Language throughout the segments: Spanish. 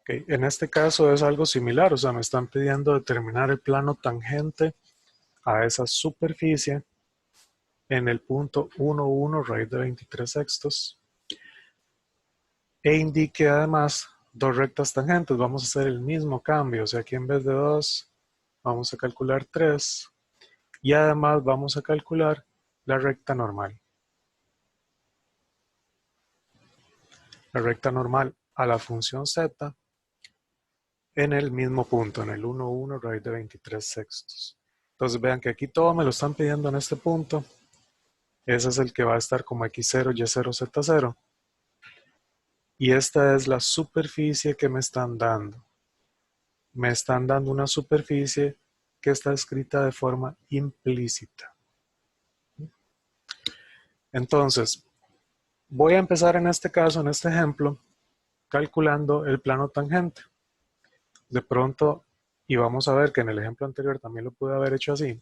Ok, en este caso es algo similar, o sea, me están pidiendo determinar el plano tangente a esa superficie en el punto 1,1 raíz de 23 sextos e indique además dos rectas tangentes. Vamos a hacer el mismo cambio, o sea, aquí en vez de 2 vamos a calcular 3 y además vamos a calcular la recta normal. La recta normal a la función z en el mismo punto, en el 1,1 raíz de 23 sextos. Entonces vean que aquí todo me lo están pidiendo en este punto. Ese es el que va a estar como x0, y0, z0. Y esta es la superficie que me están dando. Me están dando una superficie que está escrita de forma implícita. Entonces, voy a empezar en este caso, en este ejemplo, calculando el plano tangente. De pronto, y vamos a ver que en el ejemplo anterior también lo pude haber hecho así,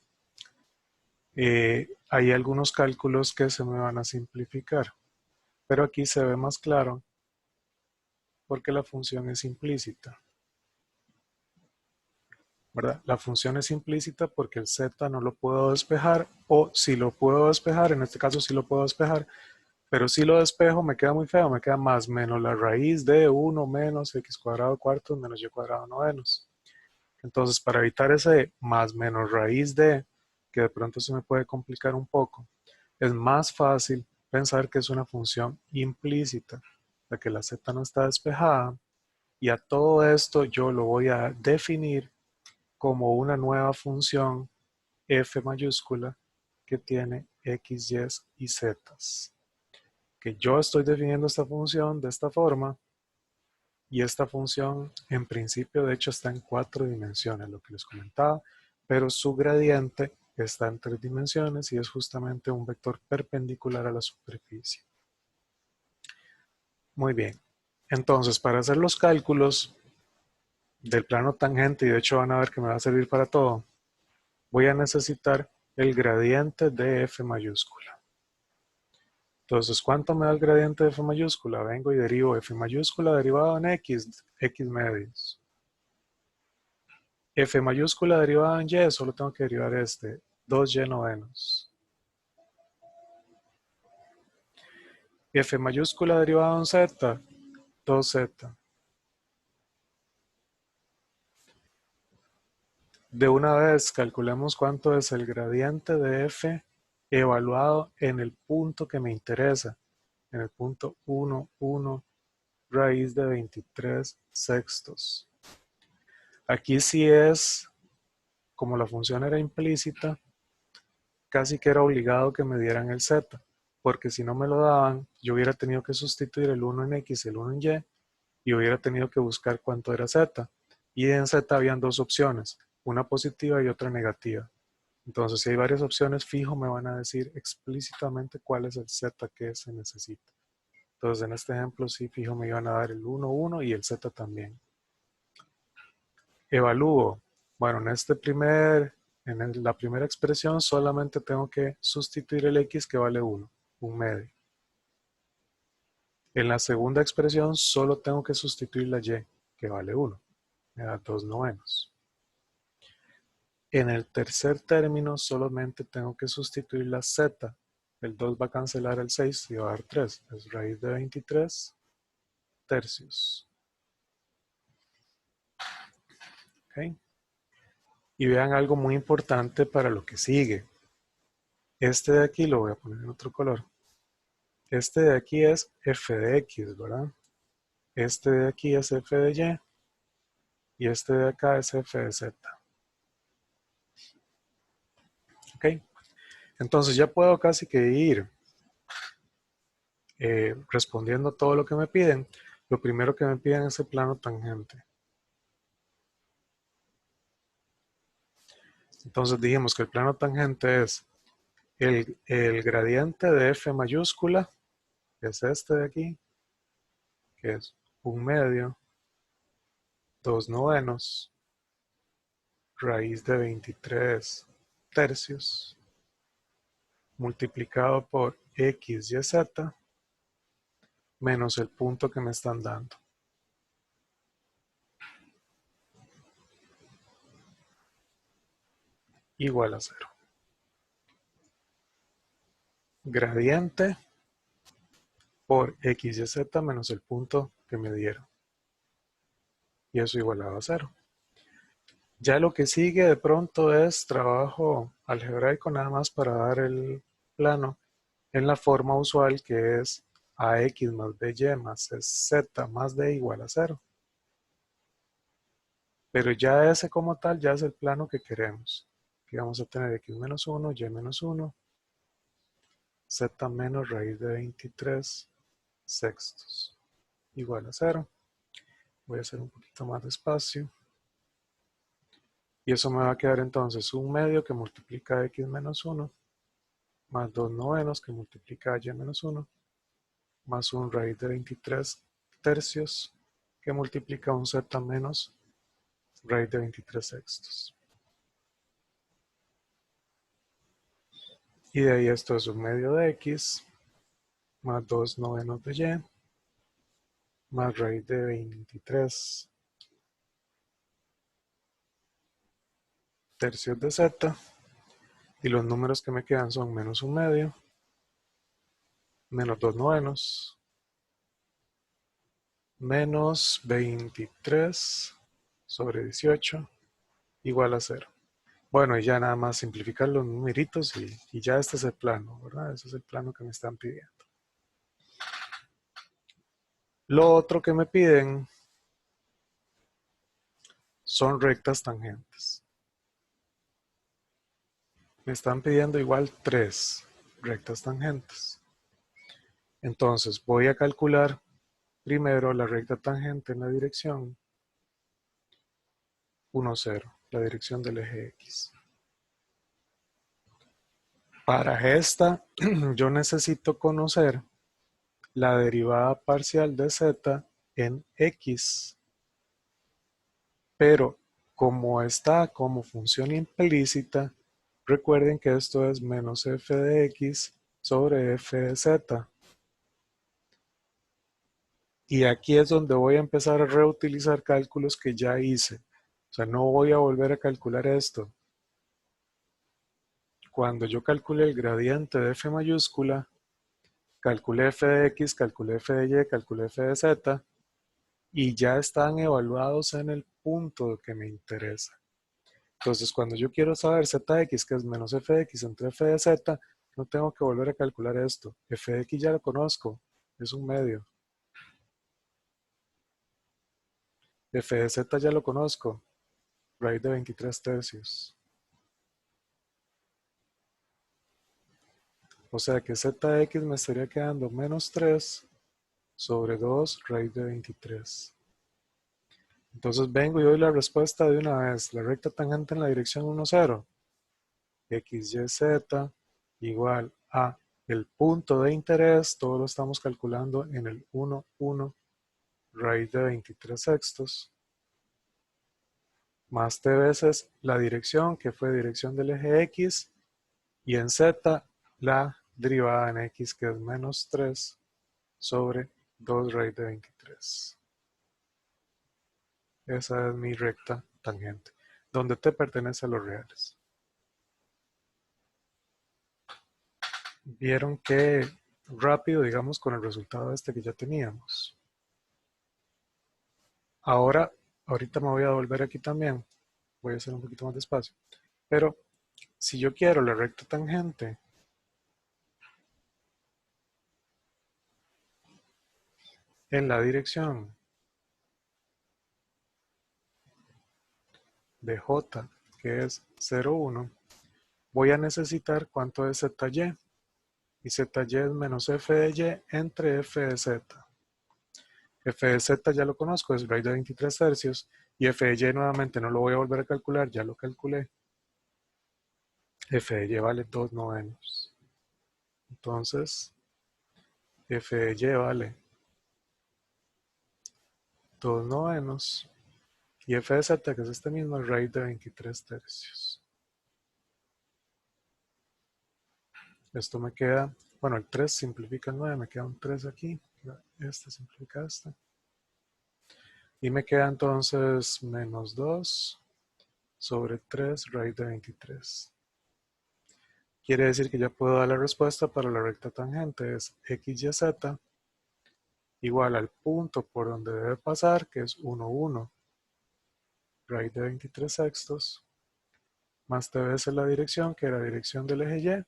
hay algunos cálculos que se me van a simplificar, pero aquí se ve más claro porque la función es implícita, ¿verdad? La función es implícita porque el z no lo puedo despejar, o si lo puedo despejar, en este caso sí lo puedo despejar, pero si lo despejo me queda muy feo, me queda más menos la raíz de 1 menos x cuadrado cuartos menos y cuadrado novenos. Entonces, para evitar ese más menos raíz de, que de pronto se me puede complicar un poco, es más fácil pensar que es una función implícita, la que la z no está despejada, y a todo esto yo lo voy a definir como una nueva función f mayúscula que tiene x, y y z. Que yo estoy definiendo esta función de esta forma, y esta función en principio de hecho está en 4 dimensiones, lo que les comentaba, pero su gradiente está en 3 dimensiones y es justamente un vector perpendicular a la superficie. Muy bien, entonces para hacer los cálculos del plano tangente, y de hecho van a ver que me va a servir para todo, voy a necesitar el gradiente de f mayúscula. Entonces, ¿cuánto me da el gradiente de f mayúscula? Vengo y derivo f mayúscula derivado en x, x medios. F mayúscula derivado en y, solo tengo que derivar este, 2y novenos. F mayúscula derivado en z, 2z. De una vez calculemos cuánto es el gradiente de f evaluado en el punto que me interesa, en el punto 1, 1, raíz de 23 sextos. Aquí sí es, como la función era implícita, casi que era obligado que me dieran el z, porque si no me lo daban, yo hubiera tenido que sustituir el 1 en x, el 1 en y hubiera tenido que buscar cuánto era z. Y en z habían dos opciones, una positiva y otra negativa. Entonces, si hay varias opciones, fijo me van a decir explícitamente cuál es el z que se necesita. Entonces, en este ejemplo, sí, fijo me iban a dar el 1, 1 y el z también. Evalúo. Bueno, en la primera expresión solamente tengo que sustituir el x que vale 1, un medio. En la segunda expresión solo tengo que sustituir la y que vale 1, me da 2 novenos. En el tercer término solamente tengo que sustituir la z. El 2 va a cancelar el 6 y va a dar 3. Es raíz de 23 tercios. ¿Okay? Y vean algo muy importante para lo que sigue. Este de aquí lo voy a poner en otro color. Este de aquí es f de x, ¿verdad? Este de aquí es f de y este de acá es f de z. ¿Ok? Entonces ya puedo casi que ir respondiendo todo lo que me piden. Lo primero que me piden es el plano tangente. Entonces dijimos que el plano tangente es el gradiente de f mayúscula, que es este de aquí, que es un medio, 2 novenos, raíz de 23 tercios, multiplicado por x, y, z, menos el punto que me están dando. igual a 0. Gradiente por x y z menos el punto que me dieron. Y eso igualado a 0. Ya lo que sigue de pronto es trabajo algebraico nada más para dar el plano en la forma usual que es ax más by más z más d igual a 0. Pero ya ese como tal ya es el plano que queremos. Aquí vamos a tener x menos 1, y menos 1, z menos raíz de 23 sextos igual a 0. Voy a hacer un poquito más despacio. Y eso me va a quedar entonces 1/2 que multiplica x menos 1 más 2/9 que multiplica y menos 1 más 1 raíz de 23 tercios que multiplica un z menos raíz de 23 sextos. Y de ahí esto es 1/2 de x más 2/9 de y más raíz de 23 tercios de z. Y los números que me quedan son menos 1/2, menos 2/9, menos 23 sobre 18 igual a 0. Bueno, y ya nada más simplificar los numeritos y ya este es el plano, ¿verdad? Ese es el plano que me están pidiendo. Lo otro que me piden son rectas tangentes. Me están pidiendo igual 3 rectas tangentes. Entonces voy a calcular primero la recta tangente en la dirección 1, 0, la dirección del eje X. Para esta, yo necesito conocer la derivada parcial de z en X. Pero como está como función implícita, recuerden que esto es menos f de x sobre f de z. Y aquí es donde voy a empezar a reutilizar cálculos que ya hice. O sea, no voy a volver a calcular esto. Cuando yo calcule el gradiente de f mayúscula, calculé f de x, calculé f de y, calculé f de z, y ya están evaluados en el punto que me interesa. Entonces, cuando yo quiero saber zx, que es menos f de x entre f de z, no tengo que volver a calcular esto. F de x ya lo conozco, es 1/2. F de z ya lo conozco, raíz de 23 tercios. O sea que zx me estaría quedando menos 3 sobre 2 raíz de 23. Entonces vengo y doy la respuesta de una vez. La recta tangente en la dirección 1, 0. X, Y, Z igual a el punto de interés. Todo lo estamos calculando en el 1, 1 raíz de 23 sextos. Más t veces la dirección, que fue dirección del eje X. Y en Z la derivada en X, que es menos 3 sobre 2 raíz de 23. Esa es mi recta tangente, donde t pertenece a los reales. Vieron que rápido, digamos, con el resultado este que ya teníamos. Ahorita me voy a volver aquí también. Voy a hacer un poquito más despacio. Pero si yo quiero la recta tangente en la dirección de J, que es 0, 1, voy a necesitar cuánto es ZY. Y ZY es menos f de y entre f de z. F de z ya lo conozco, es raíz de 23 tercios. Y f de y nuevamente no lo voy a volver a calcular, ya lo calculé. F de y vale 2/9. Entonces, f de y vale 2/9. Y f de z, que es este mismo, es raíz de 23 tercios. Esto me queda, bueno, el 3 simplifica el 9, me queda un 3 aquí. Este simplifica este. Y me queda entonces menos 2 sobre 3 raíz de 23. Quiere decir que ya puedo dar la respuesta para la recta tangente. Es x, y, z igual al punto por donde debe pasar, que es 1, 1, raíz de 23 sextos, más t veces la dirección, que era dirección del eje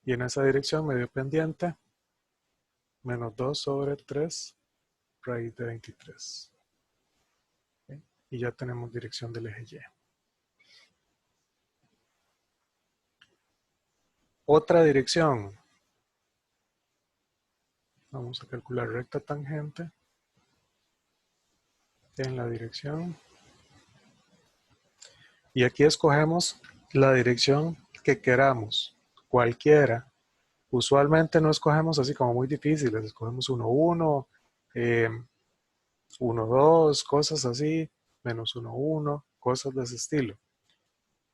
y en esa dirección me dio pendiente menos 2 sobre 3 raíz de 23. ¿Okay? Y ya tenemos dirección del eje Y. Otra dirección. Vamos a calcular recta tangente en la dirección. Y aquí escogemos la dirección que queramos, cualquiera. Usualmente no escogemos así como muy difíciles, escogemos 1, 1, 1, 2, cosas así, menos 1, 1, cosas de ese estilo.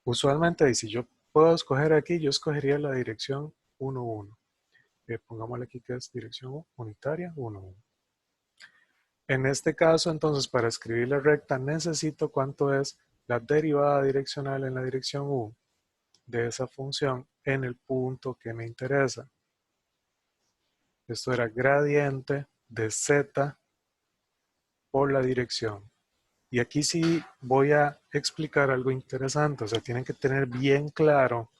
Usualmente, y si yo puedo escoger aquí, yo escogería la dirección 1, 1. Pongámosle aquí que es dirección unitaria 1, 1. En este caso, entonces, para escribir la recta, necesito cuánto es la derivada direccional en la dirección U de esa función en el punto que me interesa. Esto era gradiente de z por la dirección. Y aquí sí voy a explicar algo interesante. O sea, tienen que tener bien claro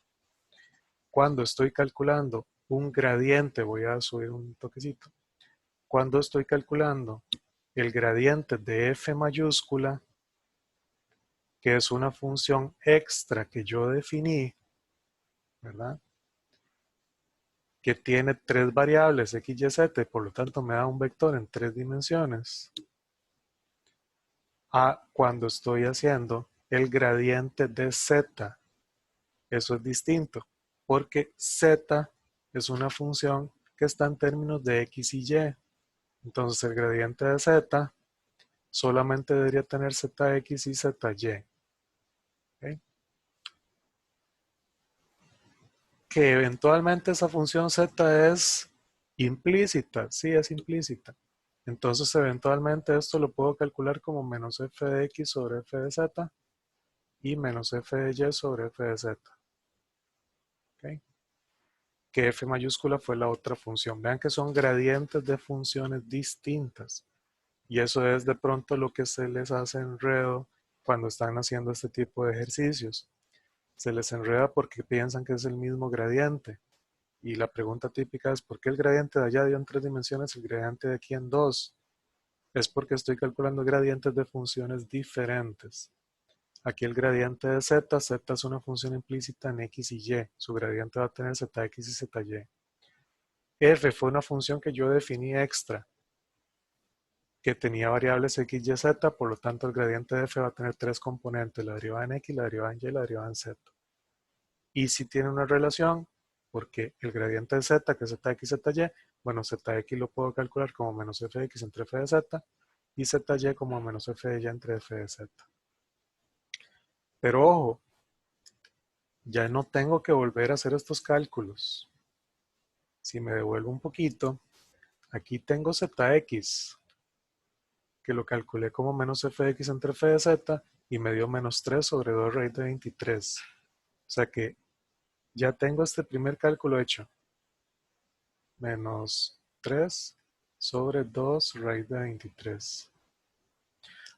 cuando estoy calculando un gradiente. Voy a subir un toquecito. Cuando estoy calculando el gradiente de f mayúscula, que es una función extra que yo definí, ¿verdad? Que tiene tres variables, x, y, z, y por lo tanto me da un vector en 3 dimensiones. A cuando estoy haciendo el gradiente de z. Eso es distinto, porque z es una función que está en términos de x y y. Entonces el gradiente de z solamente debería tener zx y zy. ¿Okay? Que eventualmente esa función z es implícita, sí es implícita. Entonces eventualmente esto lo puedo calcular como menos f de x sobre f de z y menos f de y sobre f de z. ¿Okay? Que f mayúscula fue la otra función. Vean que son gradientes de funciones distintas. Y eso es de pronto lo que se les hace enredo cuando están haciendo este tipo de ejercicios. Se les enreda porque piensan que es el mismo gradiente. Y la pregunta típica es, ¿por qué el gradiente de allá dio en 3 dimensiones y el gradiente de aquí en 2? Es porque estoy calculando gradientes de funciones diferentes. Aquí el gradiente de z, z es una función implícita en x y y. Su gradiente va a tener zx y zy. F fue una función que yo definí extra, que tenía variables x, y, z, por lo tanto el gradiente de f va a tener 3 componentes, la derivada en x, la derivada en y, la derivada en z. Y si tiene una relación, porque el gradiente de z, que es zx, zy, bueno, zx lo puedo calcular como menos fx entre f de z, y zy como menos f de y entre f de z. Pero ojo, ya no tengo que volver a hacer estos cálculos. Si me devuelvo un poquito, aquí tengo zx, que lo calculé como menos fx entre f de z y me dio menos 3 sobre 2 raíz de 23. O sea que ya tengo este primer cálculo hecho. Menos 3 sobre 2 raíz de 23.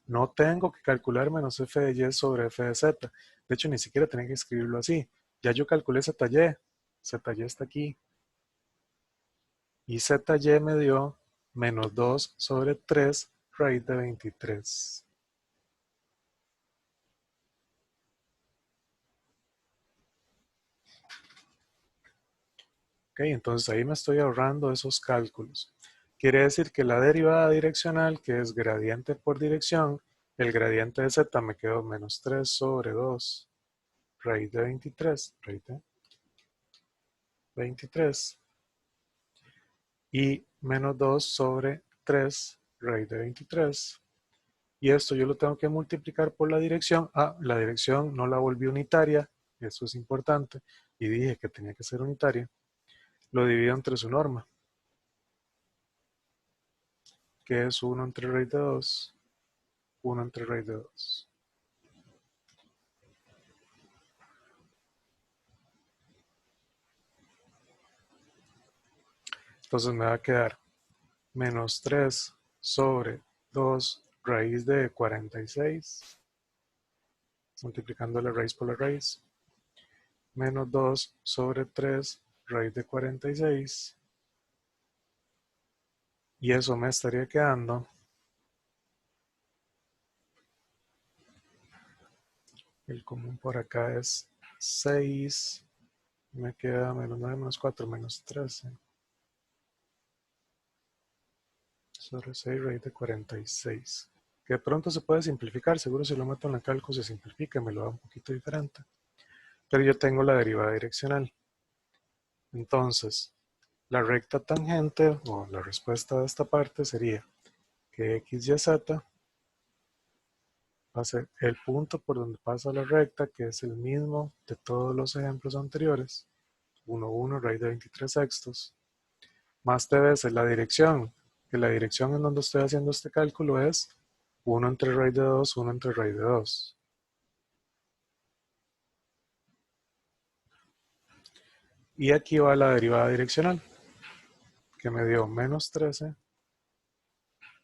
No tengo que calcular menos f de y sobre f de z. De hecho, ni siquiera tenía que escribirlo así. Ya yo calculé zy. Zy está aquí. Y zy me dio menos 2 sobre 3 raíz de 23. Ok, entonces ahí me estoy ahorrando esos cálculos. Quiere decir que la derivada direccional, que es gradiente por dirección, el gradiente de z me quedó menos 3 sobre 2 raíz de 23, raíz de 23, y menos 2 sobre 3 raíz de 23. Y esto yo lo tengo que multiplicar por la dirección. Ah, la dirección no la volví unitaria, eso es importante, y dije que tenía que ser unitaria. Lo divido entre su norma, que es 1 entre raíz de 2, 1 entre raíz de 2. Entonces me va a quedar menos 3 sobre 2 raíz de 46, multiplicando la raíz por la raíz, menos 2 sobre 3 raíz de 46, y eso me estaría quedando, el común por acá es 6, me queda menos 9 menos 4 menos 13 sobre 6 raíz de 46, que de pronto se puede simplificar, seguro si lo meto en la cálculo se simplifica, me lo da un poquito diferente, pero yo tengo la derivada direccional. Entonces, la recta tangente o la respuesta de esta parte sería que x, y, z va a ser el punto por donde pasa la recta, que es el mismo de todos los ejemplos anteriores, 1, 1, raíz de 23 sextos, más t veces la dirección, que la dirección en donde estoy haciendo este cálculo es 1 entre raíz de 2, 1 entre raíz de 2. Y aquí va la derivada direccional, que me dio menos 13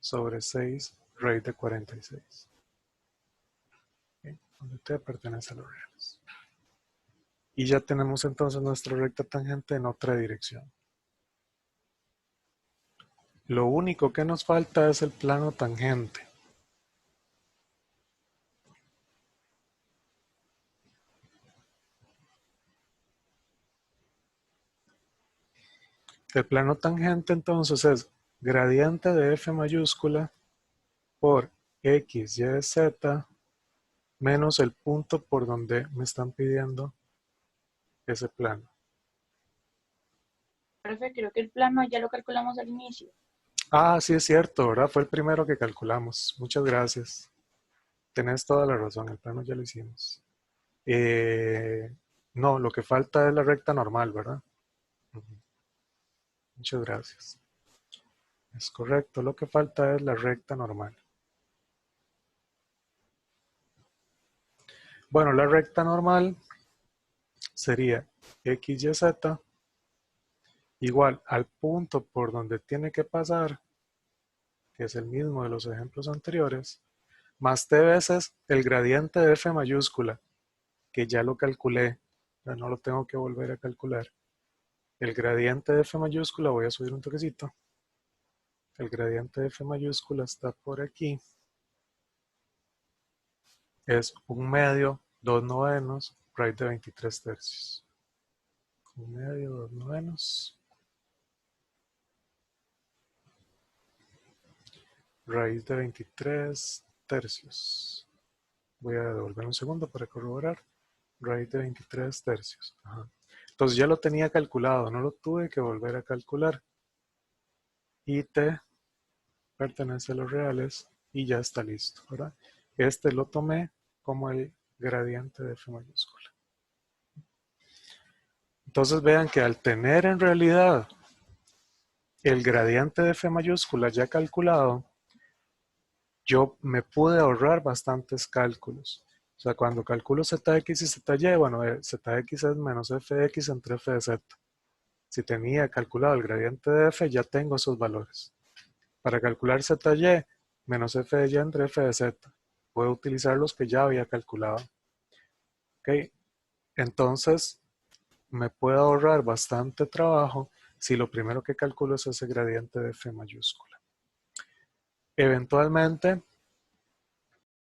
sobre 6 raíz de 46. ¿Okay? Donde t pertenece a los reales. Y ya tenemos entonces nuestra recta tangente en otra dirección. Lo único que nos falta es el plano tangente. El plano tangente entonces es gradiente de f mayúscula por x, y, z menos el punto por donde me están pidiendo ese plano. Profe, creo que el plano ya lo calculamos al inicio. Ah, sí es cierto, ¿verdad? Fue el primero que calculamos. Muchas gracias. Tenés toda la razón, el plano ya lo hicimos. No, lo que falta es la recta normal, ¿verdad? Muchas gracias. Es correcto, lo que falta es la recta normal. Bueno, la recta normal sería x, y, z igual al punto por donde tiene que pasar, que es el mismo de los ejemplos anteriores, más t veces el gradiente de f mayúscula, que ya lo calculé, ya no lo tengo que volver a calcular. El gradiente de f mayúscula, voy a subir un toquecito. El gradiente de f mayúscula está por aquí. Es 1/2, 2/9, raíz de 23 tercios. 1/2, 2/9, raíz de 23 tercios. Voy a devolver un segundo para corroborar. Raíz de 23 tercios. Ajá. Entonces ya lo tenía calculado, no lo tuve que volver a calcular. Y t pertenece a los reales y ya está listo, ¿verdad? Este lo tomé como el gradiente de f mayúscula. Entonces vean que al tener en realidad el gradiente de f mayúscula ya calculado, yo me pude ahorrar bastantes cálculos. O sea, cuando calculo zx y zy, bueno, zx es menos fx entre f de z. Si tenía calculado el gradiente de f, ya tengo esos valores. Para calcular zy, menos f de y entre f de z. Puedo utilizar los que ya había calculado. ¿Ok? Entonces, me puedo ahorrar bastante trabajo si lo primero que calculo es ese gradiente de f mayúscula. Eventualmente,